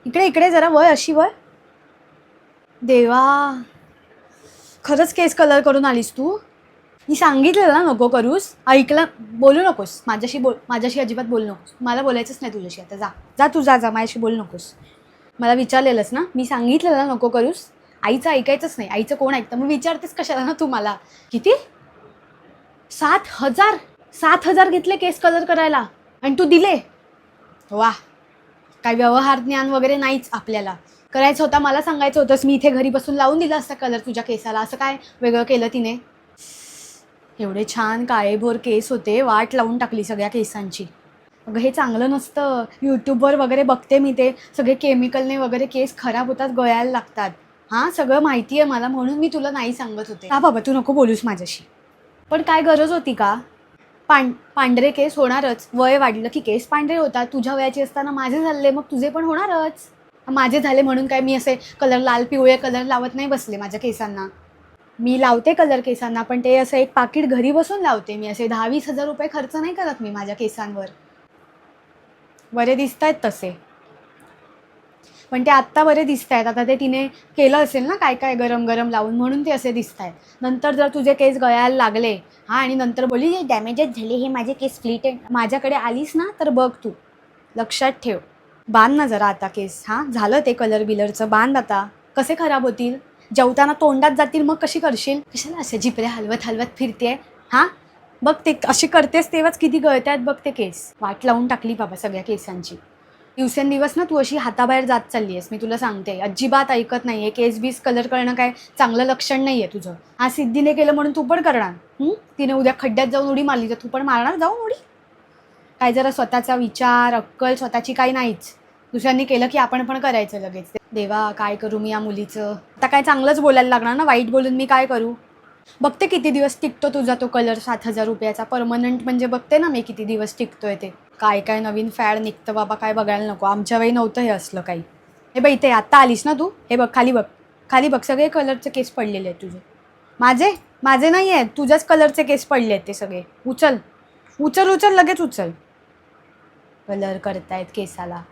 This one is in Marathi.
इकडे इकडे जरा वळ, अशी वळ. देवा, खरंच केस कलर करून आलीस तू? मी सांगितलेलं ना नको करूस, ऐकलं. बोलू नकोस माझ्याशी अजिबात बोलू नकोस. मला बोलायचंच नाही तुझ्याशी आता. जा जा, तू जा जा, माझ्याशी बोलू नकोस. मला विचारलेलंस ना, मी सांगितलेलं ना नको करूस. आईचं ऐकायचंच नाही. आईचं कोण ऐकतं? मग विचारतेस कशाला ना तू मला. किती? 7,000? 7,000 घेतले केस कलर करायला आणि तू दिले? वा, काय व्यवहार ज्ञान वगैरे नाहीच आपल्याला. करायचं होता मला सांगायचं होतंस, मी इथे घरी बसून लावून दिला असता कलर तुझ्या केसाला. असं काय वेगळं केलं तिने? एवढे छान काळेभोर केस होते, वाट लावून टाकली सगळ्या केसांची. अगं हे चांगलं नसतं. यूट्यूबवर वगैरे बघते मी, ते सगळे केमिकलने वगैरे केस खराब होतात, गळायला लागतात. हां, सगळं माहिती आहे मला, म्हणून मी तुला नाही सांगत होते. हा बाबा, तू नको बोलूस माझ्याशी. पण काय गरज होती का? पांढरे केस होणारच. वय वाढलं की केस पांढरे होतात. तुझ्या वयाचे असताना माझे झाले, मग तुझे पण होणारच. माझे झाले म्हणून काय मी असे कलर, लाल पिवळे कलर लावत नाही बसले माझ्या केसांना. मी लावते कलर केसांना, पण ते असं एक पाकीट घरी बसून लावते मी. असे 10-20 हजार रुपये खर्च नाही करत मी माझ्या केसांवर. बरे दिसत आहेत तसे, पण ते आत्ता बरे दिसत आहेत. आता ते तिने केलं असेल ना काय काय गरम गरम लावून, म्हणून ते असे दिसत आहेत. नंतर जर तुझे केस गळायला लागले आणि नंतर बोलली डॅमेजच झाले, हे माझे केस फ्लीट आहे, माझ्याकडे आलीस ना तर बघ तू. लक्षात ठेव. बांध ना जरा आता केस. झालं ते कलर बिलरचं, बांध आता. कसे खराब होतील? जेवताना तोंडात जातील मग कशी करशील? कशाला असे जिपरे हलवत हलवत फिरते? बघ ते अशी करतेस तेव्हाच किती गळतायत बघ ते केस. वाट लावून टाकली बाबा सगळ्या केसांची. दिवसेंदिवस ना तू अशी हाताबाहेर जात चालली आहेस, मी तुला सांगते. अजिबात ऐकत नाही आहे. केस बीस कलर करणं काय चांगलं लक्षण नाही आहे तुझं. सिद्धीने केलं म्हणून तू पण करणार? तिने उद्या खड्ड्यात जाऊन उडी मारली तर तू पण मारणार जाऊन उडी? काय जरा स्वतःचा विचार, अक्कल स्वतःची काही नाहीच. दुसऱ्यांनी केलं की आपण पण करायचं लगेच. देवा, काय करू मी या मुलीचं? आता काय चांगलंच बोलायला लागणार ना, वाईट बोलून मी काय करू? बघते किती दिवस टिकतो तुझा तो कलर 7,000 रुपयाचा परमनंट. म्हणजे बघते ना मी किती दिवस टिकतोय ते. काय काय नवीन फॅड निघतं बाबा, काय बघायला नको. आमच्या वेळी नव्हतं हे असलं काही. हे बघ इथे आत्ता आलीस ना तू, हे बघ खाली बघ, खाली बघ, सगळे कलरचे केस पडलेले आहेत तुझे. माझे नाही आहेत, तुझ्याच कलरचे केस पडले आहेत ते सगळे. उचल उचल उचल, लगेच उचल. कलर करतायत केसाला.